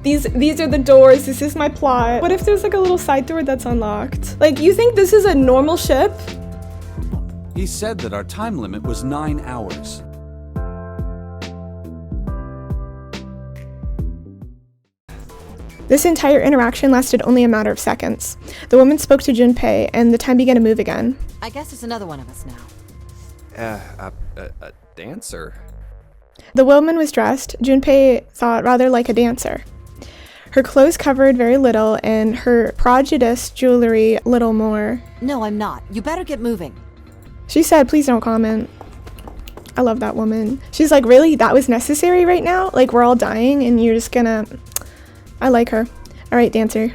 These are the doors, this is my plot. What if there's like a little side door that's unlocked? Like, you think this is a normal ship? He said that our time limit was 9 hours. This entire interaction lasted only a matter of seconds. The woman spoke to Junpei, and the time began to move again. I guess it's another one of us now. A dancer? The woman was dressed, Junpei thought, rather like a dancer. Her clothes covered very little, and her prejudiced jewelry little more. No, I'm not. You better get moving. She said, please don't comment. I love that woman. She's like, really? That was necessary right now? Like, we're all dying, and you're just gonna... I like her. All right, dancer.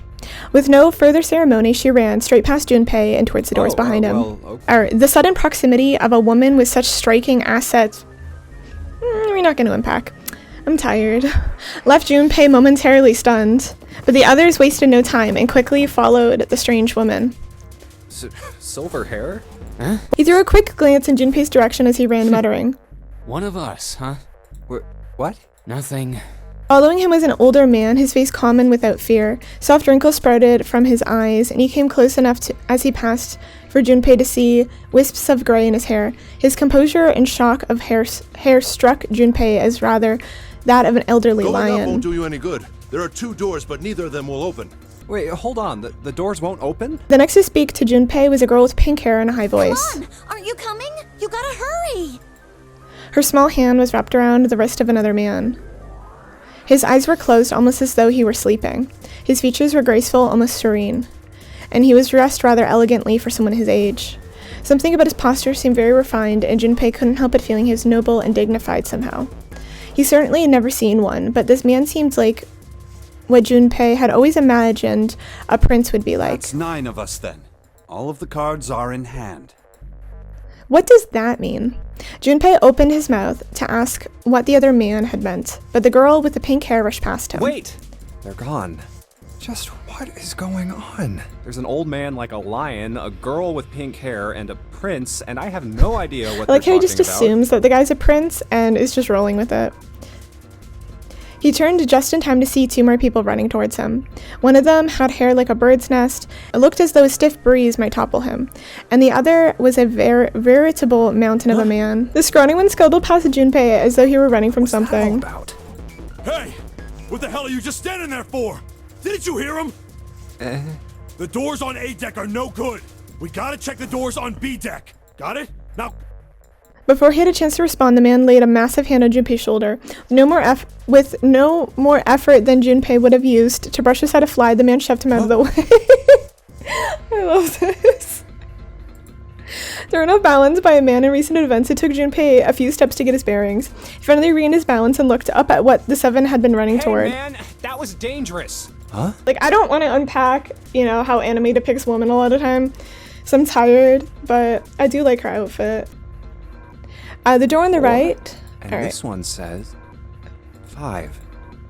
With no further ceremony, she ran straight past Junpei and towards the doors behind him. Okay. The sudden proximity of a woman with such striking assets... we're not going to unpack. I'm tired. Left Junpei momentarily stunned, but the others wasted no time and quickly followed the strange woman. Silver hair? Huh? He threw a quick glance in Junpei's direction as he ran, muttering. One of us, huh? What? Nothing. Following him was an older man, his face calm and without fear. Soft wrinkles sprouted from his eyes, and he came close enough as he passed for Junpei to see wisps of gray in his hair. His composure and shock of hair struck Junpei as rather that of an elderly lion. Going up won't do you any good. There are 2 doors, but neither of them will open. Wait, hold on. The doors won't open? The next to speak to Junpei was a girl with pink hair and a high voice. Come on! Aren't you coming? You gotta hurry! Her small hand was wrapped around the wrist of another man. His eyes were closed, almost as though he were sleeping. His features were graceful, almost serene, and he was dressed rather elegantly for someone his age. Something about his posture seemed very refined, and Junpei couldn't help but feeling he was noble and dignified somehow. He certainly had never seen one, but this man seemed like what Junpei had always imagined a prince would be like. That's 9 of us then. All of the cards are in hand. What does that mean? Junpei opened his mouth to ask what the other man had meant, but the girl with the pink hair rushed past him. Wait! They're gone. Just what is going on? There's an old man like a lion, a girl with pink hair, and a prince, and I have no idea what I like they're how he just talking about. assumes that the guy's a prince and is just rolling with it. He turned just in time to see 2 more people running towards him. One of them had hair like a bird's nest. It looked as though a stiff breeze might topple him. And the other was a veritable mountain of a man. The scrawny one scuttled past Junpei as though he were running from something. What's that all about? Hey! What the hell are you just standing there for? Didn't you hear him? The doors on A deck are no good. We gotta check the doors on B deck. Got it? Now... Before he had a chance to respond, the man laid a massive hand on Junpei's shoulder. With no more effort than Junpei would have used to brush aside a fly, the man shoved him out of the way. I love this. Thrown off balance by a man in recent events, it took Junpei a few steps to get his bearings. He finally regained his balance and looked up at what the 7 had been running toward. Hey man, that was dangerous. Huh? Like, I don't want to unpack, how anime depicts women a lot of the time, so I'm tired, but I do like her outfit. The door on the right. And All right. this one says 5.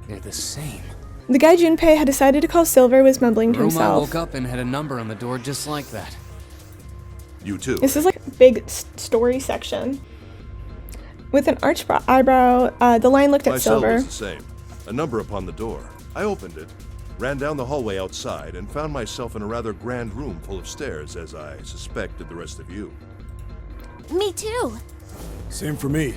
They're the same. The guy Junpei had decided to call Silver was mumbling to Room I himself. woke up and had a number on the door just like that. You too. This is like a big story section. With an arched eyebrow, the line looked at My cell Silver. was the same. A number upon the door. I opened it, ran down the hallway outside, and found myself in a rather grand room full of stairs, as I suspected the rest of you. Me too. Same for me.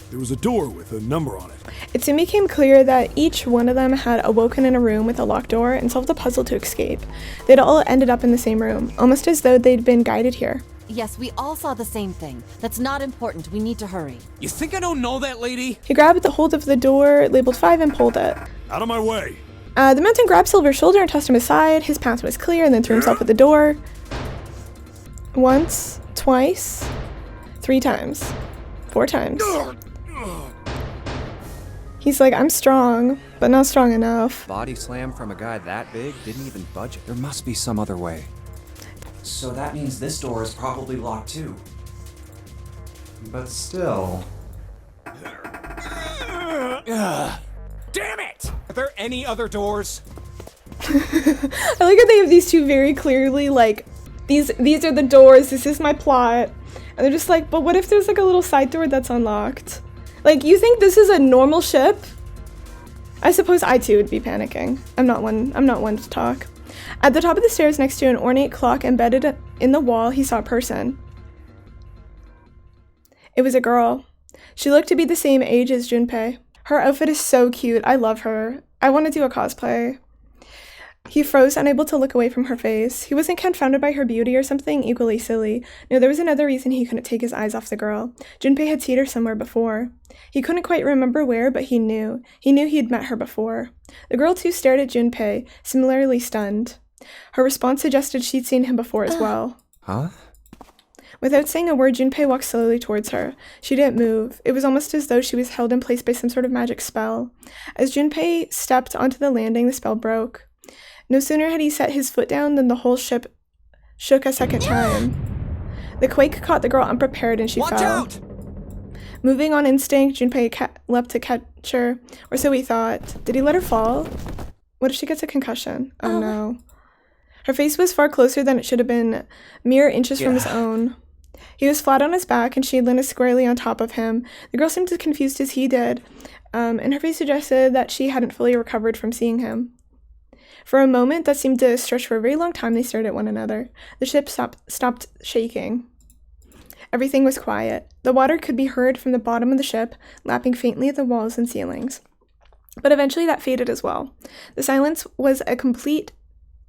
There was a door with a number on it. It soon became clear that each one of them had awoken in a room with a locked door and solved a puzzle to escape. They'd all ended up in the same room, almost as though they'd been guided here. Yes, we all saw the same thing. That's not important. We need to hurry. You think I don't know that lady? He grabbed the hold of the door labeled 5 and pulled it. Out of my way! The mountain grabbed Silver's shoulder and tossed him aside. His path was clear and then threw himself at the door. Once, twice, 3 times, 4 times. He's like, I'm strong, but not strong enough. Body slam from a guy that big didn't even budge it. There must be some other way. So that means this door is probably locked too. But still... Damn it! Are there any other doors? I like how they have these 2 very clearly, like, these are the doors, this is my plot. And they're just like, but what if there's like a little side door that's unlocked? Like, you think this is a normal ship? I suppose I too would be panicking. I'm not one to talk. At the top of the stairs next to an ornate clock embedded in the wall, he saw a person. It was a girl. She looked to be the same age as Junpei. Her outfit is so cute. I love her. I want to do a cosplay. He froze, unable to look away from her face. He wasn't confounded by her beauty or something equally silly. No, there was another reason he couldn't take his eyes off the girl. Junpei had seen her somewhere before. He couldn't quite remember where, but he knew. He knew he'd met her before. The girl too stared at Junpei, similarly stunned. Her response suggested she'd seen him before as well. Huh? Without saying a word, Junpei walked slowly towards her. She didn't move. It was almost as though she was held in place by some sort of magic spell. As Junpei stepped onto the landing, the spell broke. No sooner had he set his foot down than the whole ship shook a second time. The quake caught the girl unprepared and she fell. Watch out! Moving on instinct, Junpei leapt to catch her, or so he thought. Did he let her fall? What if she gets a concussion? Oh no. Her face was far closer than it should have been, mere inches from his own. He was flat on his back and she landed squarely on top of him. The girl seemed as confused as he did, and her face suggested that she hadn't fully recovered from seeing him. For a moment that seemed to stretch for a very long time, they stared at one another. The ship stopped shaking. Everything was quiet. The water could be heard from the bottom of the ship, lapping faintly at the walls and ceilings. But eventually that faded as well. The silence was complete,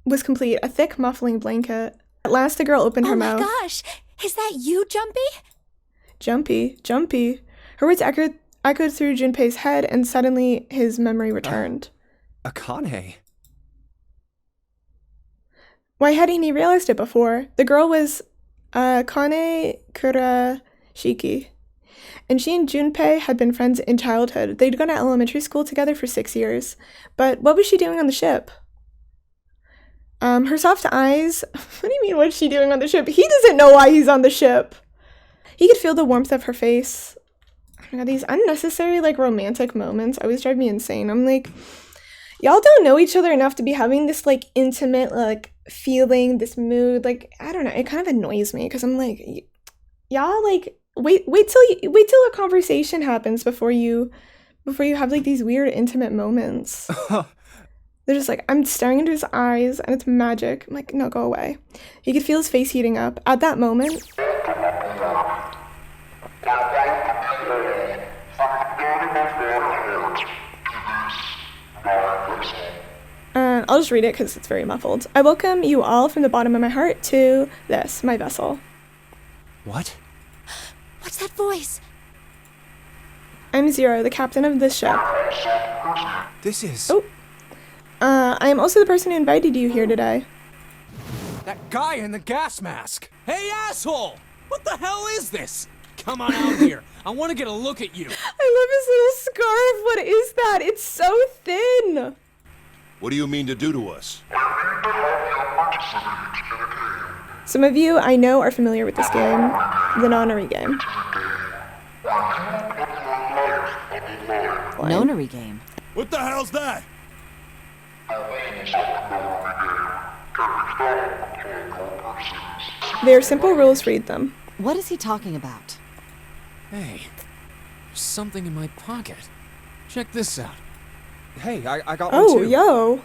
a thick, muffling blanket. At last the girl opened her mouth. Oh my gosh! Is that you, Jumpy? Jumpy. Her words echoed through Junpei's head, and suddenly his memory returned. Akane. Why hadn't he realized it before? The girl was Kane Kurashiki, and she and Junpei had been friends in childhood. They'd gone to elementary school together for 6 years. But what was she doing on the ship? Her soft eyes... What do you mean, what's she doing on the ship? He doesn't know why he's on the ship. He could feel the warmth of her face. Oh my god, these unnecessary, romantic moments always drive me insane. I'm like, y'all don't know each other enough to be having this, intimate, feeling, this mood. I don't know, it kind of annoys me, because I'm like, y'all, wait till a conversation happens before you have, these weird, intimate moments. They're just I'm staring into his eyes, and it's magic. I'm like, no, go away. He could feel his face heating up. At that moment... I'll just read it because it's very muffled. I welcome you all from the bottom of my heart to this, my vessel. What? What's that voice? I'm Zero, the captain of this ship. This is... Oh. I am also the person who invited you here today. That guy in the gas mask! Hey, asshole! What the hell is this? Come on out here. I want to get a look at you. I love his little scarf. What is that? It's so thin. What do you mean to do to us? Some of you I know are familiar with this game, the Nonary game. Nonary game. What the hell's that? They are simple rules, read them. What is he talking about? Hey, there's something in my pocket. Check this out. Hey, I got one too. Oh, yo.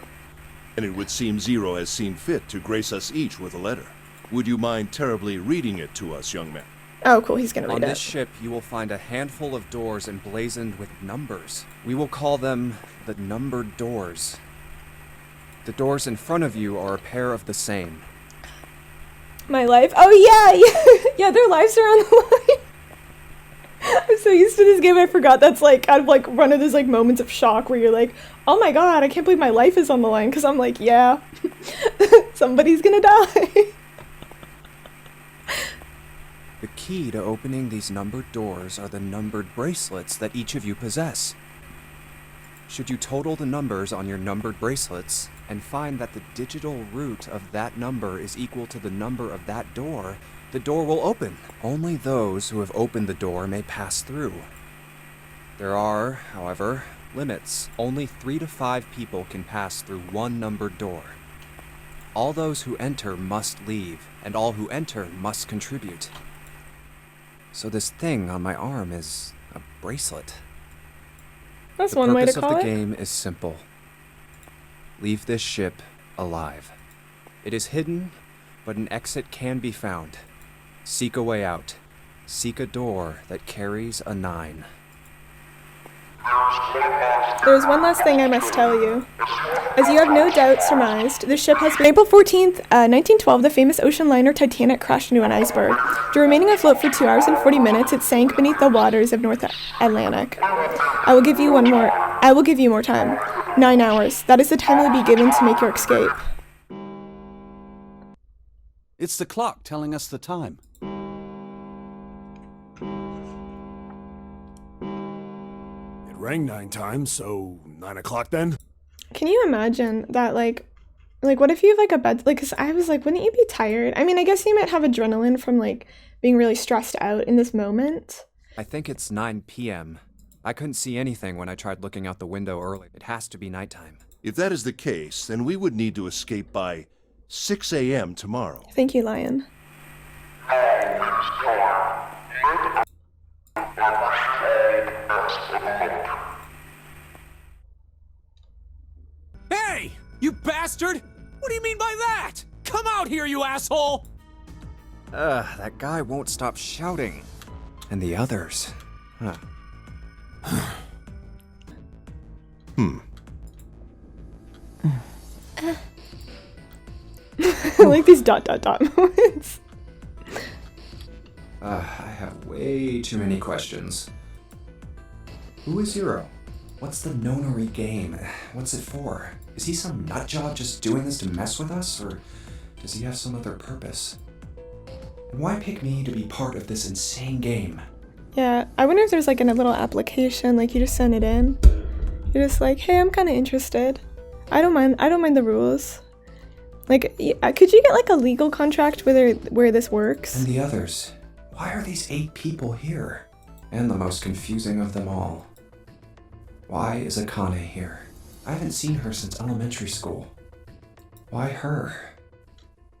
And it would seem Zero has seen fit to grace us each with a letter. Would you mind terribly reading it to us, young man? Oh, cool, he's gonna read On it. this ship, you will find a handful of doors emblazoned with numbers. We will call them the numbered doors. The doors in front of you are a pair of the same. My life? Oh, yeah. Yeah, their lives are on the line. I'm so used to this game, I forgot that's kind of one of those moments of shock where you're like, oh my god, I can't believe my life is on the line, because I'm like, yeah, somebody's gonna die. The key to opening these numbered doors are the numbered bracelets that each of you possess. Should you total the numbers on your numbered bracelets and find that the digital root of that number is equal to the number of that door, the door will open. Only those who have opened the door may pass through. There are, however, limits. Only 3 to 5 people can pass through one numbered door. All those who enter must leave, and all who enter must contribute. So this thing on my arm is a bracelet. That's one way to The call purpose of it. the game is simple. Leave this ship alive. It is hidden, but an exit can be found. Seek a way out. Seek a door that carries a 9. There's one last thing I must tell you. As you have no doubt surmised, the ship has been April 14th, 1912, the famous ocean liner Titanic crashed into an iceberg. After remaining afloat for 2 hours and 40 minutes, it sank beneath the waters of North Atlantic. I will give you more time. 9 hours. That is the time that will be given to make your escape. It's the clock telling us the time. It rang 9 times, so 9 o'clock then? Can you imagine that, like what if you have, like, a bed, like, because I was like, wouldn't you be tired? I mean, I guess you might have adrenaline from, like, being really stressed out in this moment. I think it's 9 p.m. I couldn't see anything when I tried looking out the window early. It has to be nighttime. If that is the case, then we would need to escape by 6 a.m. tomorrow. Thank you, Lion. Hey! You bastard! What do you mean by that? Come out here, you asshole! That guy won't stop shouting. And the others. Huh. I like these ... moments. I have way too many questions. Who is Zero? What's the Nonary game? What's it for? Is he some nutjob just doing this to mess with us, or does he have some other purpose? And why pick me to be part of this insane game? Yeah, I wonder if there's, like, a little application, like, you just send it in. You're just like, hey, I'm kind of interested. I don't mind the rules. Like, could you get, like, a legal contract where this works? And the others? Why are these 8 people here? And the most confusing of them all. Why is Akane here? I haven't seen her since elementary school. Why her?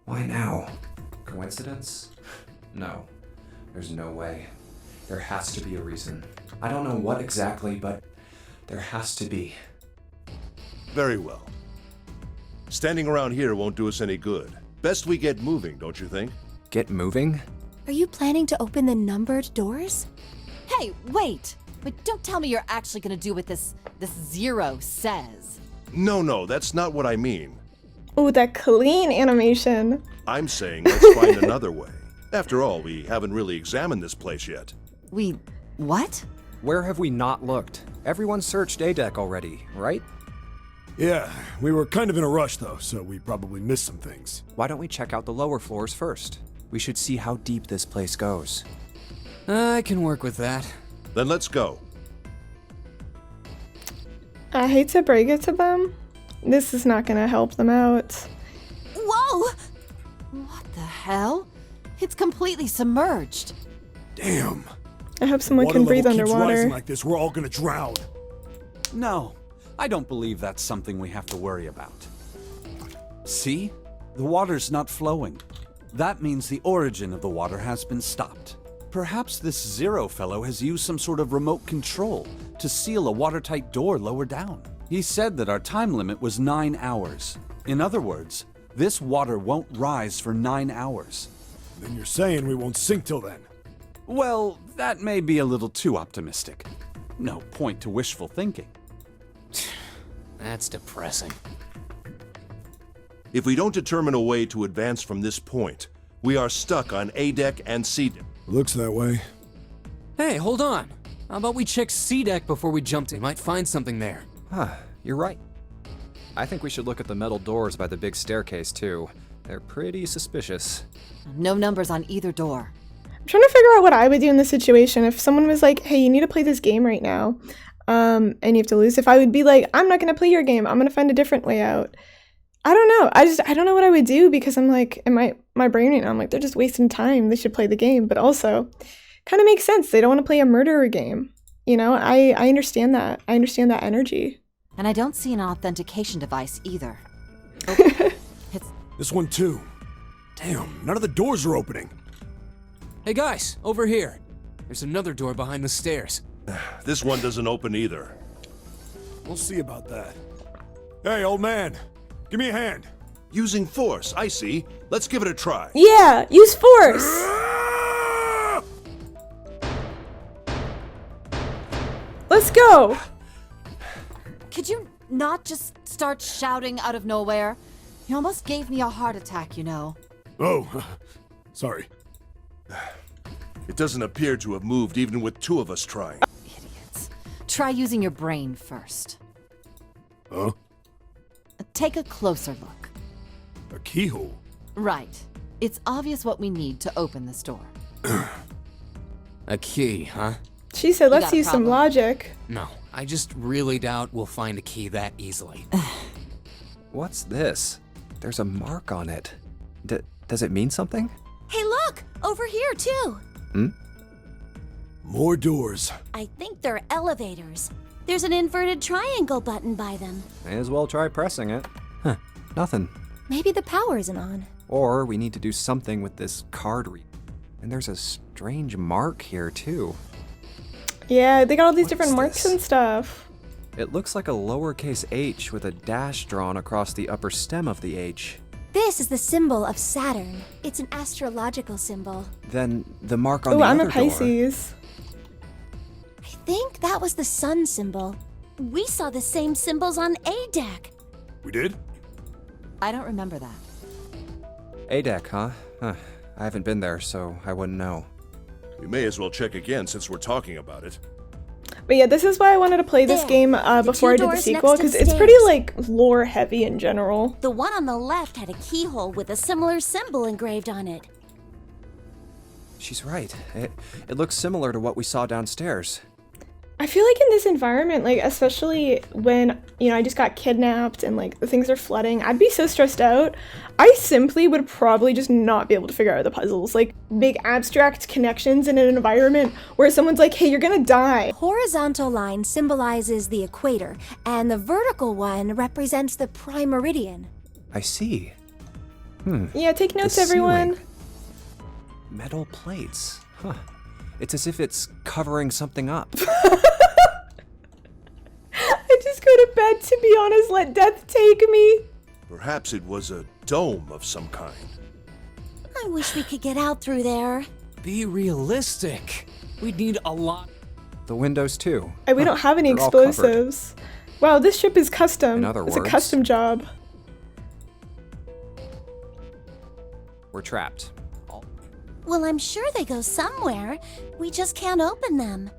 Why now? Coincidence? No. There's no way. There has to be a reason. I don't know what exactly, but there has to be. Very well. Standing around here won't do us any good. Best we get moving, don't you think? Get moving? Are you planning to open the numbered doors? Hey, wait! But don't tell me you're actually gonna do what this Zero says. No, that's not what I mean. Oh, that clean animation. I'm saying let's find another way. After all, we haven't really examined this place yet. What? Where have we not looked? Everyone searched A-Deck already, right? Yeah, we were kind of in a rush though, so we probably missed some things. Why don't we check out the lower floors first? We should see how deep this place goes. I can work with that. Then let's go. I hate to break it to them. This is not gonna help them out. Whoa! What the hell? It's completely submerged. Damn. I hope someone Water can breathe level keeps underwater. rising like this, we're all gonna drown. No, I don't believe that's something we have to worry about. See? The water's not flowing. That means the origin of the water has been stopped. Perhaps this Zero fellow has used some sort of remote control to seal a watertight door lower down. He said that our time limit was 9 hours. In other words, this water won't rise for 9 hours. Then you're saying we won't sink till then. Well, that may be a little too optimistic. No point to wishful thinking. That's depressing. If we don't determine a way to advance from this point, we are stuck on A-Deck and C-Deck. Looks that way. Hey, hold on. How about we check C-Deck before we jump in? We might find something there. You're right. I think we should look at the metal doors by the big staircase, too. They're pretty suspicious. No numbers on either door. I'm trying to figure out what I would do in this situation. If someone was like, hey, you need to play this game right now, and you have to lose. If I would be like, I'm not going to play your game. I'm going to find a different way out. I don't know. I don't know what I would do because I'm like, in my brain right now, I'm like, they're just wasting time. They should play the game. But also, kind of makes sense. They don't want to play a murderer game. You know, I understand that. I understand that energy. And I don't see an authentication device either. This one too. Damn, none of the doors are opening. Hey guys, over here. There's another door behind the stairs. This one doesn't open either. We'll see about that. Hey, old man. Give me a hand. Using force, I see. Let's give it a try. Yeah, use force. Let's go. Could you not just start shouting out of nowhere? You almost gave me a heart attack, you know. Oh, sorry. It doesn't appear to have moved even with two of us trying. Idiots. Try using your brain first. Huh? Take a closer look. A keyhole? Right. It's obvious what we need to open this door. A key, huh? She said, let's got a use some problem. logic. No, I just really doubt we'll find a key that easily. What's this? There's a mark on it. Does it mean something? Hey, look! Over here, too! More doors. I think they're elevators. There's an inverted triangle button by them. May as well try pressing it. Huh, nothing. Maybe the power isn't on. Or we need to do something with this card reader. And there's a strange mark here, too. Yeah, they got all these What different is marks this? and stuff. It looks like a lowercase h with a dash drawn across the upper stem of the h. This is the symbol of Saturn. It's an astrological symbol. Then the mark on Oh, the I'm other a Pisces. I think that was the sun symbol. We saw the same symbols on A deck. We did? I don't remember that. A deck, huh? I haven't been there, so I wouldn't know. We may as well check again since we're talking about it. But yeah, this is why I wanted to play this There. game The before I two did the doors sequel, next to because the it's pretty, stairs. like, lore heavy in general. The one on the left had a keyhole with a similar symbol engraved on it. She's right. It looks similar to what we saw downstairs. I feel like in this environment, like, especially when, you know, I just got kidnapped and, like, the things are flooding, I'd be so stressed out. I simply would probably just not be able to figure out the puzzles. Like, big abstract connections in an environment where someone's like, hey, you're gonna die. The horizontal line symbolizes the equator, and the vertical one represents the prime meridian. I see. Yeah, take notes, The everyone. ceiling. Metal plates. Huh. It's as if it's covering something up. I just go to bed, to be honest. Let death take me. Perhaps it was a dome of some kind. I wish we could get out through there. Be realistic. We'd need a lot. The windows, too. We don't have any They're all covered. explosives. Wow, this ship is custom. In other It's a words- custom job. We're trapped. Well, I'm sure they go somewhere. We just can't open them.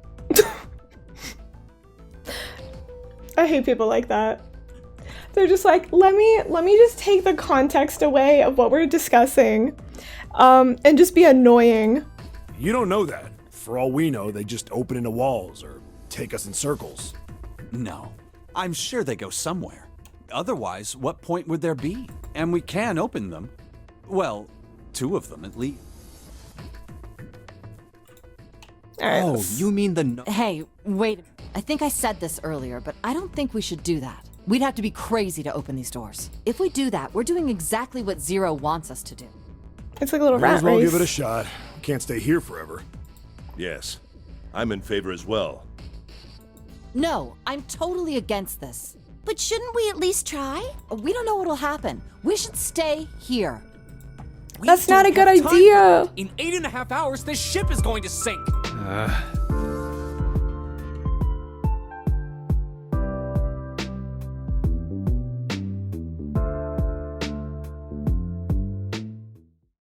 I hate people like that. They're just like, let me just take the context away of what we're discussing, and just be annoying. You don't know that. For all we know, they just open into walls or take us in circles. No, I'm sure they go somewhere. Otherwise, what point would there be? And we can open them. Well, two of them at least. All right, Oh, let's- you mean the... Hey, wait a minute. I think I said this earlier, but I don't think we should do that. We'd have to be crazy to open these doors. If we do that, we're doing exactly what Zero wants us to do. it's like a little Might rat as well race. give it a shot. Can't stay here forever. Yes, I'm in favor as well. No, I'm totally against this. But shouldn't we at least try? We don't know what'll happen. We should stay here. We That's not don't a good have time for idea. that. In 8.5 hours, this ship is going to sink.